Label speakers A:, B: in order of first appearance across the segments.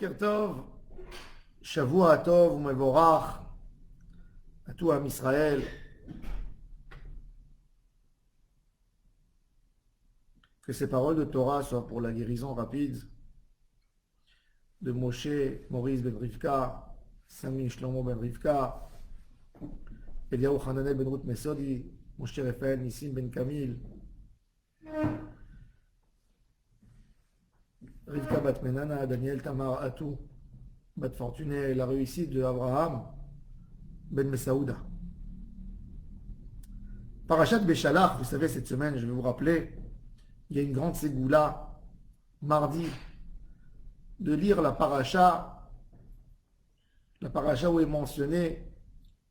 A: Boker Tov, Shavua Tov, Mevorach, à tout Am Israël. Que ces paroles de Torah soient pour la guérison rapide de Moshe, Maurice ben Rivka, Sami Shlomo ben Rivka, Eliyahu Hananel ben Ruth Mesodi, Moshe Raphaël Nissim ben Kamil, Rivka bat Menana, Daniel Tamar Atou, bat Fortuné, la réussite de Abraham ben Mesaouda. Parashat Beshalach, vous savez, cette semaine, je vais vous rappeler, il y a une grande ségoula, mardi, de lire la paracha où est mentionné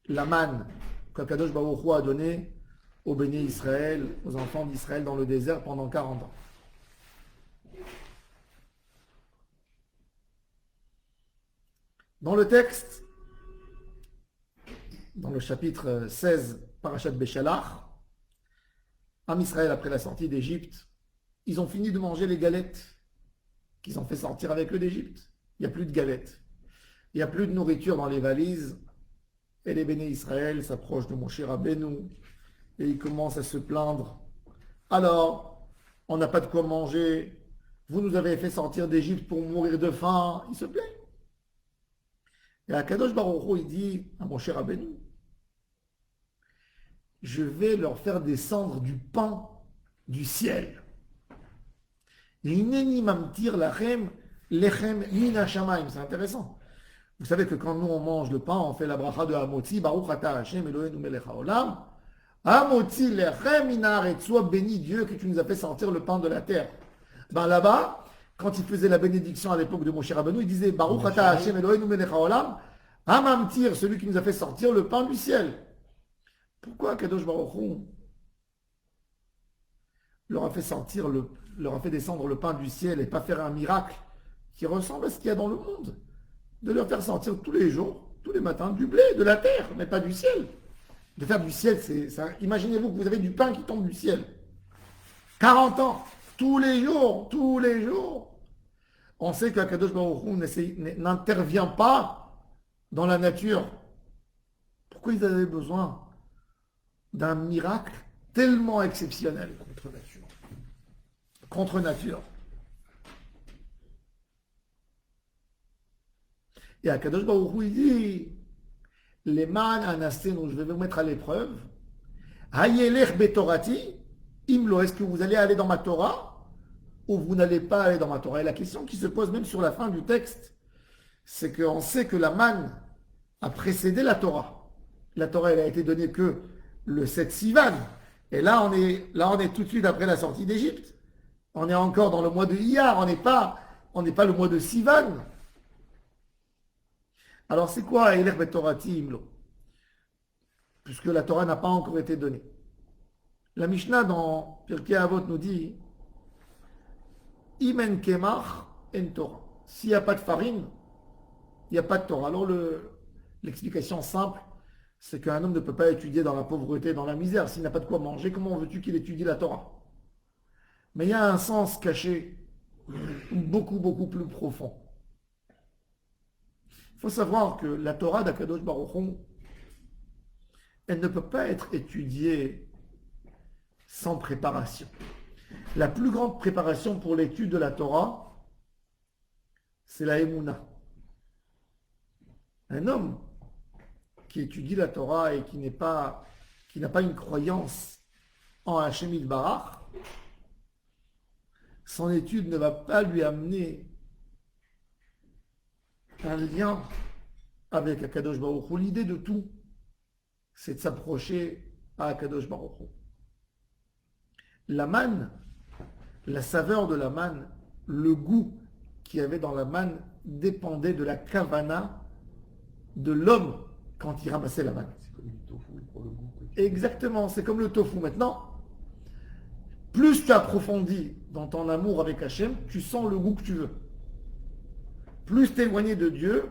A: la manne qu'Akadosh Baruch Hu a donnée aux bénis Israël, aux enfants d'Israël dans le désert pendant 40 ans. Dans le texte, dans le chapitre 16, Parashat Beshalach, Am Israël, après la sortie d'Égypte, ils ont fini de manger les galettes qu'ils ont fait sortir avec eux d'Égypte. Il n'y a plus de galettes. Il n'y a plus de nourriture dans les valises. Et les bénis Israël s'approchent de Moshe Rabbeinu et ils commencent à se plaindre. Alors, on n'a pas de quoi manger. Vous nous avez fait sortir d'Égypte pour mourir de faim. Ils se plaignent. Et Akadosh Baruch Hu, il dit à Moshe Rabbeinu, je vais leur faire descendre du pain du ciel. C'est intéressant. Vous savez que quand nous on mange le pain, on fait la bracha de Hamotzi, Baruch Ata Hashem Eloheinu melech haolam. Hamotzi lechem min haaretz, sois béni Dieu que tu nous as fait sortir le pain de la terre. Ben là-bas, quand il faisait la bénédiction à l'époque de Moshe Rabbeinu, il disait Baruch Ata Hashem Eloheinu melech haolam, Hamamtir, celui qui nous a fait sortir le pain du ciel. Pourquoi Kadosh Baruch Hu leur a fait descendre le pain du ciel et pas faire un miracle qui ressemble à ce qu'il y a dans le monde, de leur faire sortir tous les jours, tous les matins, du blé, de la terre, mais pas du ciel. De faire du ciel, c'est ça. Imaginez-vous que vous avez du pain qui tombe du ciel. 40 ans, tous les jours. On sait qu'Akadosh Baruch Hu n'intervient pas dans la nature. Pourquoi ils avaient besoin d'un miracle tellement exceptionnel? Contre nature. Et Akadosh Baruch Hu, il dit, les man anastenu, je vais vous mettre à l'épreuve. Hayelech betorati, imlo, est-ce que vous allez aller dans ma Torah ou vous n'allez pas aller dans ma Torah? Et la question qui se pose même sur la fin du texte, c'est qu'on sait que la manne a précédé la Torah. La Torah, elle a été donnée que le 7 Sivan. Et là, on est tout de suite après la sortie d'Égypte. On est encore dans le mois de Iyar, on n'est pas le mois de Sivan. Alors c'est quoi Eler Betorati Imlo? Puisque la Torah n'a pas encore été donnée. La Mishnah dans Pirkei Avot nous dit Imen Kemach en Torah. S'il n'y a pas de farine, il n'y a pas de Torah. Alors l'explication simple, c'est qu'un homme ne peut pas étudier dans la pauvreté, dans la misère. S'il n'a pas de quoi manger, comment veux-tu qu'il étudie la Torah? Mais il y a un sens caché, beaucoup, beaucoup plus profond. Il faut savoir que la Torah d'Akadosh Baruch Hu, elle ne peut pas être étudiée sans préparation. La plus grande préparation pour l'étude de la Torah, c'est la Emouna. Un homme qui étudie la Torah et qui n'a pas une croyance en Hashem Yitbarach, son étude ne va pas lui amener un lien avec Akadosh Baruch Hu. L'idée de tout, c'est de s'approcher à Akadosh Baruch Hu. La manne, la saveur de la manne, le goût qu'il y avait dans la manne dépendait de la kavana de l'homme quand il ramassait la manne.
B: C'est comme du tofu pour le goût.
A: Exactement, c'est comme le tofu. Maintenant, plus tu approfondis dans ton amour avec Hachem, tu sens le goût que tu veux. Plus tu es éloigné de Dieu,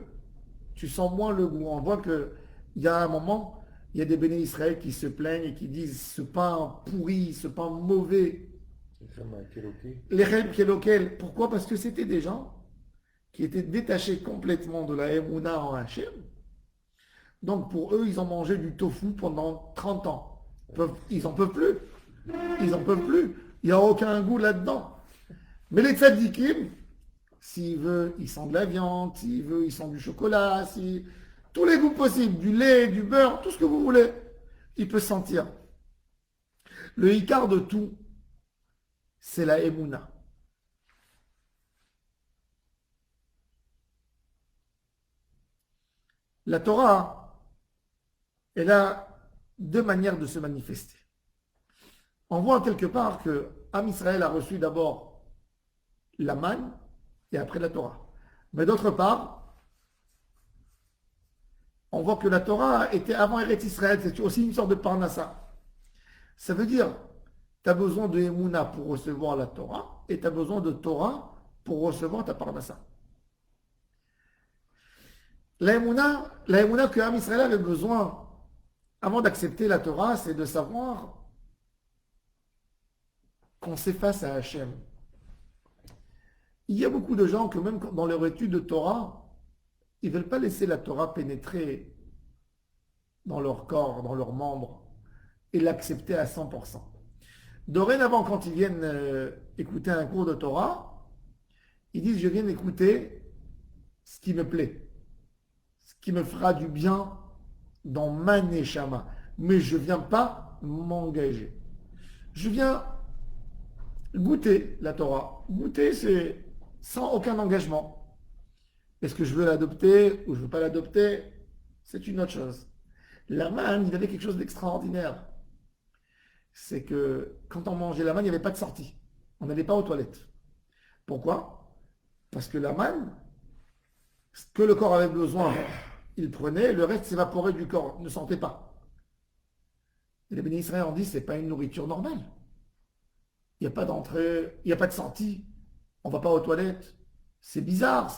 A: tu sens moins le goût. On voit qu'il y a un moment, il y a des bénis Israël qui se plaignent et qui disent ce pain pourri, ce pain mauvais. Les rêves Kelokel. Pourquoi? Parce que c'était des gens qui étaient détachés complètement de la Emouna en Hachem. Donc pour eux, ils ont mangé du tofu pendant 30 ans. Ils n'en peuvent plus. Ils n'en peuvent plus. Il n'y a aucun goût là-dedans. Mais les tzadikim, s'il veut, ils sentent de la viande, s'il veut, ils sentent du chocolat, tous les goûts possibles, du lait, du beurre, tout ce que vous voulez, il peut sentir. Le icard de tout, c'est la Emouna. La Torah, elle a deux manières de se manifester. On voit quelque part que Am Israël a reçu d'abord la manne et après la Torah. Mais d'autre part, on voit que la Torah était avant Eretz Israël, c'est aussi une sorte de parnassa. Ça veut dire, tu as besoin de Emouna pour recevoir la Torah et tu as besoin de Torah pour recevoir ta parnassa. La Emouna que Am Israël avait besoin avant d'accepter la Torah, c'est de savoir qu'on s'efface à Hachem. Il y a beaucoup de gens que même dans leur étude de Torah, ils ne veulent pas laisser la Torah pénétrer dans leur corps, dans leurs membres, et l'accepter à 100%. Dorénavant, quand ils viennent écouter un cours de Torah, ils disent, je viens écouter ce qui me plaît, ce qui me fera du bien dans ma neshama. Mais je ne viens pas m'engager. Je viens goûter la Torah. Goûter, c'est sans aucun engagement. Est-ce que je veux l'adopter ou je ne veux pas l'adopter? C'est une autre chose. La manne, il avait quelque chose d'extraordinaire. C'est que quand on mangeait la manne, il n'y avait pas de sortie. On n'allait pas aux toilettes. Pourquoi? Parce que la manne, ce que le corps avait besoin, il prenait, le reste s'évaporait du corps, ne sentait pas. Et les bénis Israël ont dit, ce n'est pas une nourriture normale. Il n'y a pas d'entrée, il n'y a pas de sortie. On ne va pas aux toilettes. C'est bizarre,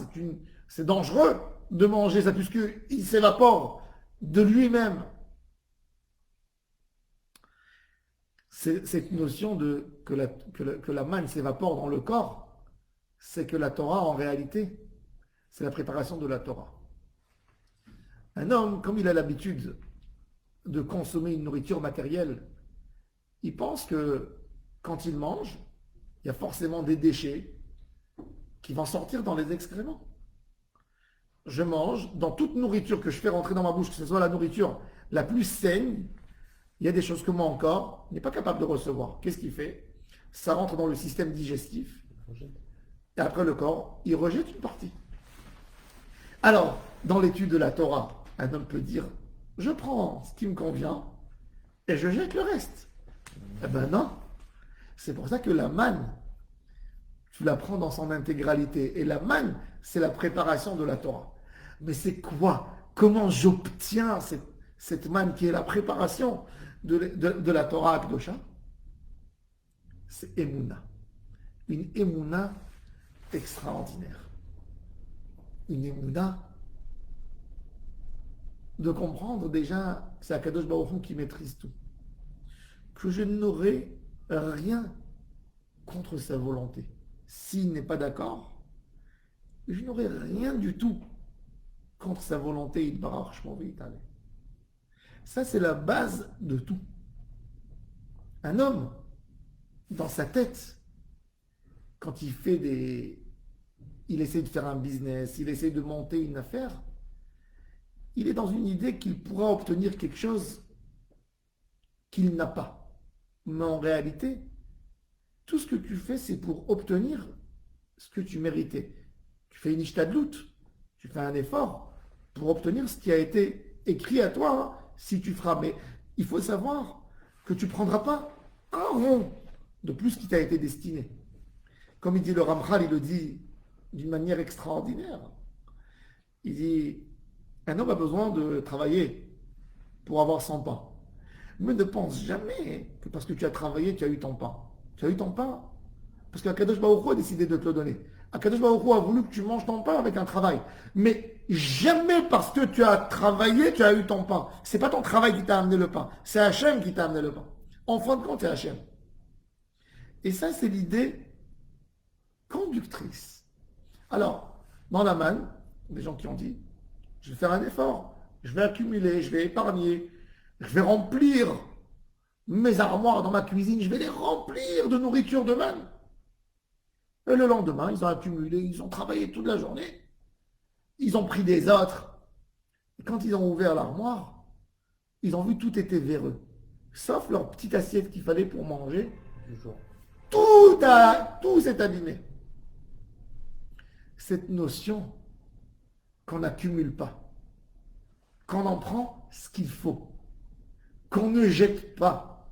A: c'est dangereux de manger ça, puisqu'il s'évapore de lui-même. Cette notion que la manne s'évapore dans le corps, c'est que la Torah, en réalité, c'est la préparation de la Torah. Un homme, comme il a l'habitude de consommer une nourriture matérielle, il pense que quand il mange, il y a forcément des déchets qui vont sortir dans les excréments. Je mange, dans toute nourriture que je fais rentrer dans ma bouche, que ce soit la nourriture la plus saine, il y a des choses que mon corps n'est pas capable de recevoir. Qu'est-ce qu'il fait? Ça rentre dans le système digestif. Et après le corps, il rejette une partie. Alors, dans l'étude de la Torah, un homme peut dire, je prends ce qui me convient et je jette le reste. Eh ben non. C'est pour ça que la manne, tu la prends dans son intégralité. Et la manne, c'est la préparation de la Torah. Mais c'est quoi? Comment j'obtiens cette manne qui est la préparation de la Torah Akdosha? C'est Emouna. Une Emouna extraordinaire. Une Emouna de comprendre déjà que c'est Akadosh Baruch Hu qui maîtrise tout. Que je n'aurai rien contre sa volonté. S'il n'est pas d'accord, je n'aurai rien du tout contre sa volonté. Il barach shmo v'yitaleh. Ça, c'est la base de tout. Un homme, dans sa tête, quand il essaie de faire un business, il essaie de monter une affaire, il est dans une idée qu'il pourra obtenir quelque chose qu'il n'a pas. Mais en réalité, tout ce que tu fais, c'est pour obtenir ce que tu méritais. Tu fais une ishtadlout, tu fais un effort pour obtenir ce qui a été écrit à toi, hein, si tu feras. Mais il faut savoir que tu ne prendras pas un rond de plus qui t'a été destiné. Comme il dit le Ramchal, il le dit d'une manière extraordinaire. Il dit, un homme a besoin de travailler pour avoir son pain. Mais ne pense jamais que parce que tu as travaillé, tu as eu ton pain. Tu as eu ton pain parce qu'Akadosh Baruch Hu a décidé de te le donner. Akadosh Baruch Hu a voulu que tu manges ton pain avec un travail. Mais jamais parce que tu as travaillé, tu as eu ton pain. Ce n'est pas ton travail qui t'a amené le pain. C'est Hachem qui t'a amené le pain. En fin de compte, c'est Hachem. Et ça, c'est l'idée conductrice. Alors, Dans la manne, des gens qui ont dit, je vais faire un effort, je vais accumuler, je vais épargner, je vais remplir mes armoires dans ma cuisine, je vais les remplir de nourriture de manne. Et le lendemain, ils ont accumulé, ils ont travaillé toute la journée, ils ont pris des autres. Et quand ils ont ouvert l'armoire, ils ont vu tout était véreux, sauf leur petite assiette qu'il fallait pour manger. Tout s'est abîmé. Cette notion qu'on n'accumule pas, qu'on en prend ce qu'il faut, qu'on ne jette pas.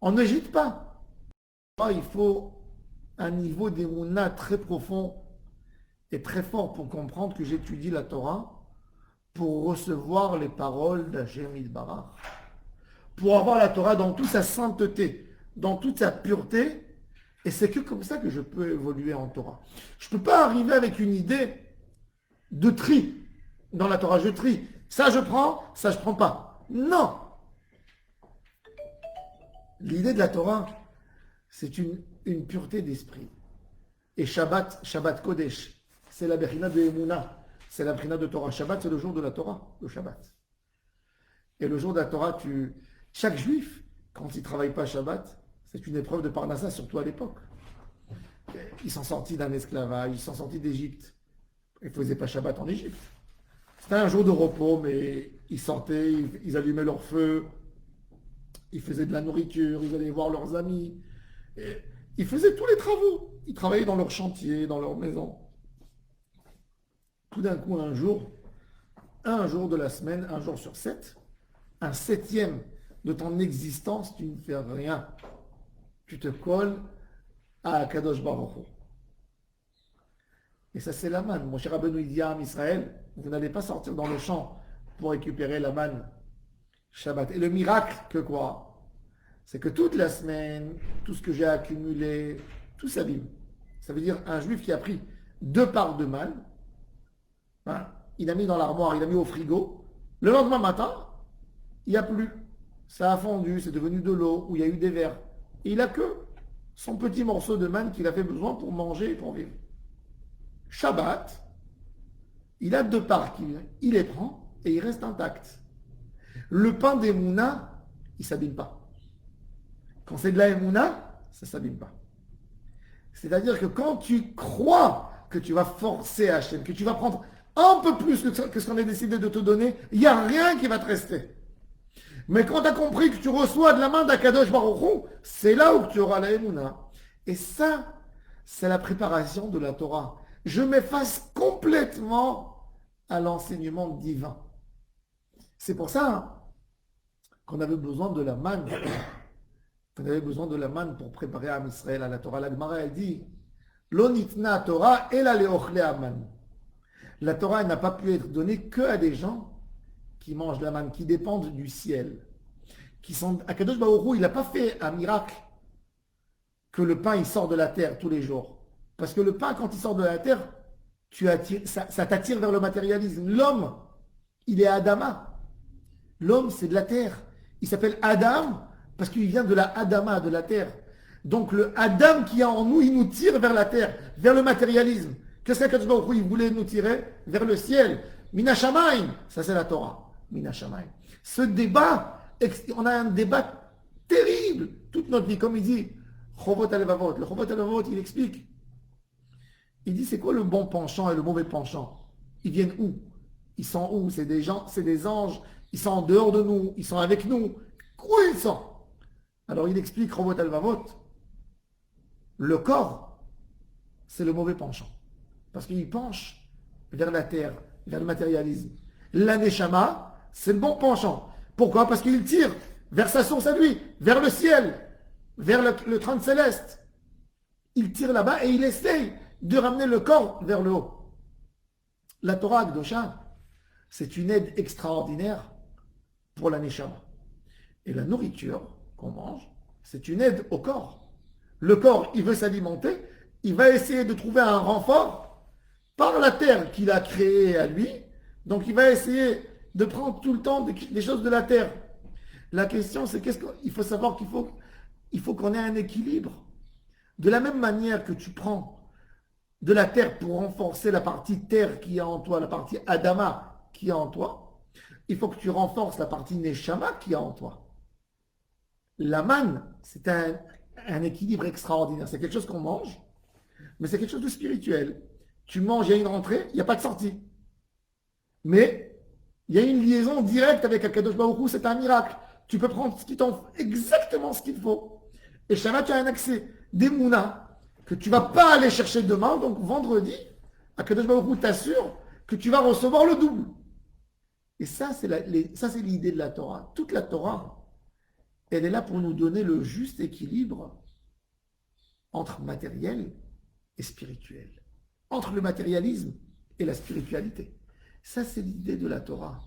A: On ne jette pas. Il faut un niveau d'émouna très profond et très fort pour comprendre que j'étudie la Torah, pour recevoir les paroles d'Hachem Yitbarach, pour avoir la Torah dans toute sa sainteté, dans toute sa pureté. Et c'est que comme ça que je peux évoluer en Torah. Je ne peux pas arriver avec une idée de tri. Dans la Torah, je trie. Ça, je prends, ça, je ne prends pas. Non. L'idée de la Torah, c'est une pureté d'esprit. Et Shabbat Kodesh, c'est la Bechina de Emouna, c'est la Bechina de Torah. Shabbat, c'est le jour de la Torah, le Shabbat. Et le jour de la Torah, chaque juif, quand il ne travaille pas Shabbat, c'est une épreuve de Parnassa, surtout à l'époque. Ils sont sortis d'un esclavage, ils sont sortis d'Égypte. Ils ne faisaient pas Shabbat en Égypte. C'était un jour de repos, mais ils sortaient, ils allumaient leur feu, ils faisaient de la nourriture, ils allaient voir leurs amis. Et ils faisaient tous les travaux. Ils travaillaient dans leur chantier, dans leur maison. Tout d'un coup, un jour de la semaine, un jour sur 7, un 7e de ton existence, tu ne fais rien. Tu te colles à Kadosh Baruch Hu. Et ça, c'est la manne. Mon cher Rabbeinu, il dit à Israël, vous n'allez pas sortir dans le champ pour récupérer la manne Shabbat. Et le miracle, que quoi? C'est que toute la semaine, tout ce que j'ai accumulé, tout s'abîme. Ça veut dire un juif qui a pris 2 parts de manne, hein, il a mis dans l'armoire, il a mis au frigo. Le lendemain matin, il n'y a plus. Ça a fondu, c'est devenu de l'eau, où il y a eu des vers. Et il n'a que son petit morceau de manne qu'il a fait besoin pour manger et pour vivre. Shabbat, il a 2 parts, il les prend et il reste intact. Le pain d'Emouna, il ne s'abîme pas. Quand c'est de la Emouna, ça ne s'abîme pas. C'est-à-dire que quand tu crois que tu vas forcer Hachem, que tu vas prendre un peu plus que ce qu'on a décidé de te donner, il n'y a rien qui va te rester. Mais quand tu as compris que tu reçois de la main d'Akadosh Baruch Hu, c'est là où tu auras la Emouna. Et ça, c'est la préparation de la Torah. Je m'efface complètement à l'enseignement divin. C'est pour ça qu'on avait besoin de la manne. Qu'on avait besoin de la manne pour préparer Am Israël à la Torah. La Gemara, elle dit L'onitna Torah et la leochle aman. La Torah n'a pas pu être donnée que à des gens qui mangent la manne, qui dépendent du ciel. Akadosh Baruch Hu, il n'a pas fait un miracle que le pain il sort de la terre tous les jours. Parce que le pain, quand il sort de la terre, ça t'attire vers le matérialisme. L'homme, il est Adama. L'homme, c'est de la terre. Il s'appelle Adam parce qu'il vient de la Adama, de la terre. Donc le Adam qui est en nous, il nous tire vers la terre, vers le matérialisme. Qu'est-ce qu'Akadosh Baruch Hu, il voulait nous tirer? Vers le ciel. Mina Shamayim, ça c'est la Torah. Mina Shamayim. Ce débat, on a un débat terrible toute notre vie. Comme il dit, Chovot Alevavot. Le Chovot Alevavot, il explique. Il dit, c'est quoi le bon penchant et le mauvais penchant? Ils viennent où? Ils sont où? C'est des gens, c'est des anges. Ils sont en dehors de nous. Ils sont avec nous. Où ils sont? Alors il explique, Chovot Alevavot. Le corps, c'est le mauvais penchant. Parce qu'il penche vers la terre, vers le matérialisme. L'aneshama, c'est le bon penchant. Pourquoi? Parce qu'il tire vers sa source à lui, vers le ciel, vers le trône céleste. Il tire là-bas et il essaye de ramener le corps vers le haut. La Torah Akdosha, c'est une aide extraordinaire pour l'aneshama. Et la nourriture qu'on mange, c'est une aide au corps. Le corps, il veut s'alimenter, il va essayer de trouver un renfort par la terre qu'il a créée à lui. Donc il va essayer de prendre tout le temps des choses de la terre. La question, c'est qu'il faut savoir qu'il faut qu'on ait un équilibre. De la même manière que tu prends de la terre pour renforcer la partie terre qui est en toi, la partie Adama qui est en toi, il faut que tu renforces la partie Neshama qui est en toi. La manne, c'est un équilibre extraordinaire. C'est quelque chose qu'on mange, mais c'est quelque chose de spirituel. Tu manges, il y a une rentrée, il n'y a pas de sortie. Mais il y a une liaison directe avec Akadosh Baruch Hu, c'est un miracle. Tu peux prendre exactement ce qu'il faut. Et Shama, tu as un accès d'Emouna que tu ne vas pas aller chercher demain. Donc vendredi, Akadosh Baruch Hu t'assure que tu vas recevoir le double. Et ça, c'est l'idée de la Torah. Toute la Torah, elle est là pour nous donner le juste équilibre entre matériel et spirituel. Entre le matérialisme et la spiritualité. Ça, c'est l'idée de la Torah.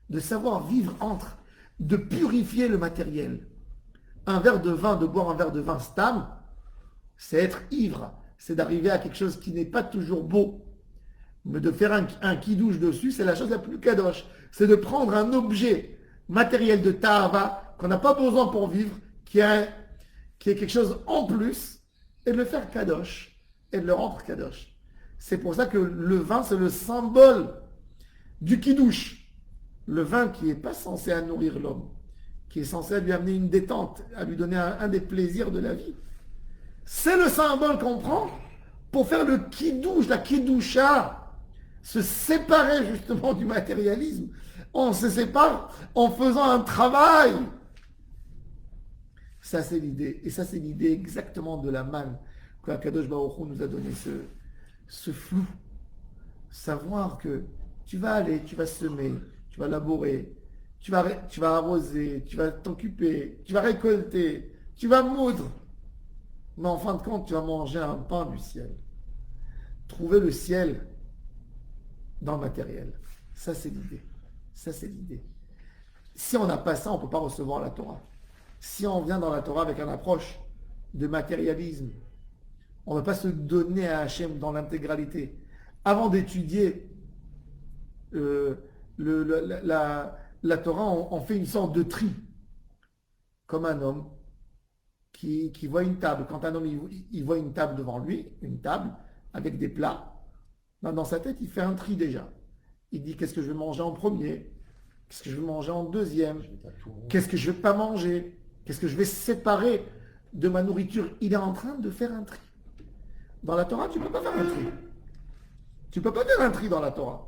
A: De savoir vivre entre, de purifier le matériel. Un verre de vin, de boire un verre de vin stam, c'est être ivre. C'est d'arriver à quelque chose qui n'est pas toujours beau. Mais de faire un kidouche dessus, c'est la chose la plus kadosh. C'est de prendre un objet matériel de ta'ava qu'on n'a pas besoin pour vivre, qui est quelque chose en plus, et de le faire kadosh, et de le rendre kadosh. C'est pour ça que le vin, c'est le symbole du kidouche. Le vin qui n'est pas censé nourrir l'homme, qui est censé lui amener une détente, à lui donner un des plaisirs de la vie. C'est le symbole qu'on prend pour faire le kidouche, la kidoucha, se séparer justement du matérialisme. On se sépare en faisant un travail. Ça, c'est l'idée. Et ça, c'est l'idée exactement de la manne que Akadosh Baruch Hu nous a donné ce flou. Savoir que tu vas aller, tu vas semer, tu vas labourer, tu vas arroser, tu vas t'occuper, tu vas récolter, tu vas moudre. Mais en fin de compte, tu vas manger un pain du ciel. Trouver le ciel dans le matériel. Ça, c'est l'idée. Ça, c'est l'idée. Si on n'a pas ça, on ne peut pas recevoir la Torah. Si on vient dans la Torah avec une approche de matérialisme, on ne va pas se donner à Hachem dans l'intégralité. Avant d'étudier la Torah, on fait une sorte de tri. Comme un homme qui voit une table. Quand un homme il voit une table devant lui, une table avec des plats, dans sa tête, il fait un tri déjà. Il dit qu'est-ce que je vais manger en premier, qu'est-ce que je vais manger en deuxième, qu'est-ce que je ne vais pas manger, qu'est-ce que je vais séparer de ma nourriture. Il est en train de faire un tri. Dans la Torah, tu ne peux pas faire un tri. Tu ne peux pas faire un tri dans la Torah.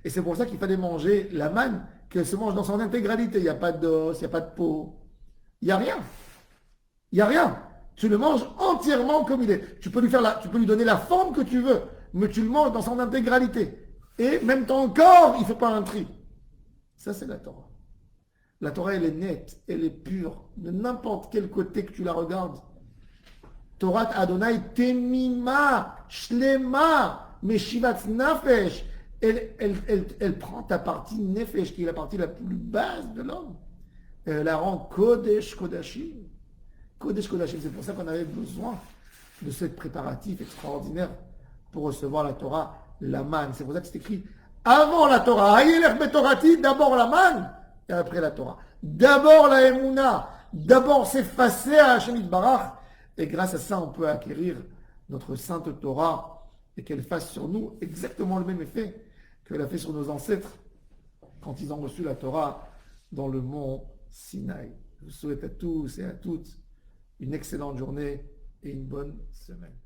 A: Et c'est pour ça qu'il fallait manger la manne, qu'elle se mange dans son intégralité. Il n'y a pas d'os, il n'y a pas de peau. Il n'y a rien. Il n'y a rien. Tu le manges entièrement comme il est. Tu peux lui donner la forme que tu veux, mais tu le manges dans son intégralité. Et même ton corps, il ne fait pas un tri. Ça, c'est la Torah. La Torah, elle est nette, elle est pure. De n'importe quel côté que tu la regardes. Torah Adonai temima, shlema, meshivat nafesh. Elle prend ta partie nefesh, qui est la partie la plus basse de l'homme. Elle la rend kodesh kodashim. Kodesh kodashim, c'est pour ça qu'on avait besoin de ce préparatif extraordinaire pour recevoir la Torah, la manne. C'est pour ça que c'est écrit avant la Torah. Hayelech betorati, d'abord la manne, et après la Torah. D'abord la Emouna, d'abord s'effacer à Hashem Yitbarach, et grâce à ça, on peut acquérir notre sainte Torah et qu'elle fasse sur nous exactement le même effet qu'elle a fait sur nos ancêtres quand ils ont reçu la Torah dans le mont Sinaï. Je vous souhaite à tous et à toutes une excellente journée et une bonne semaine.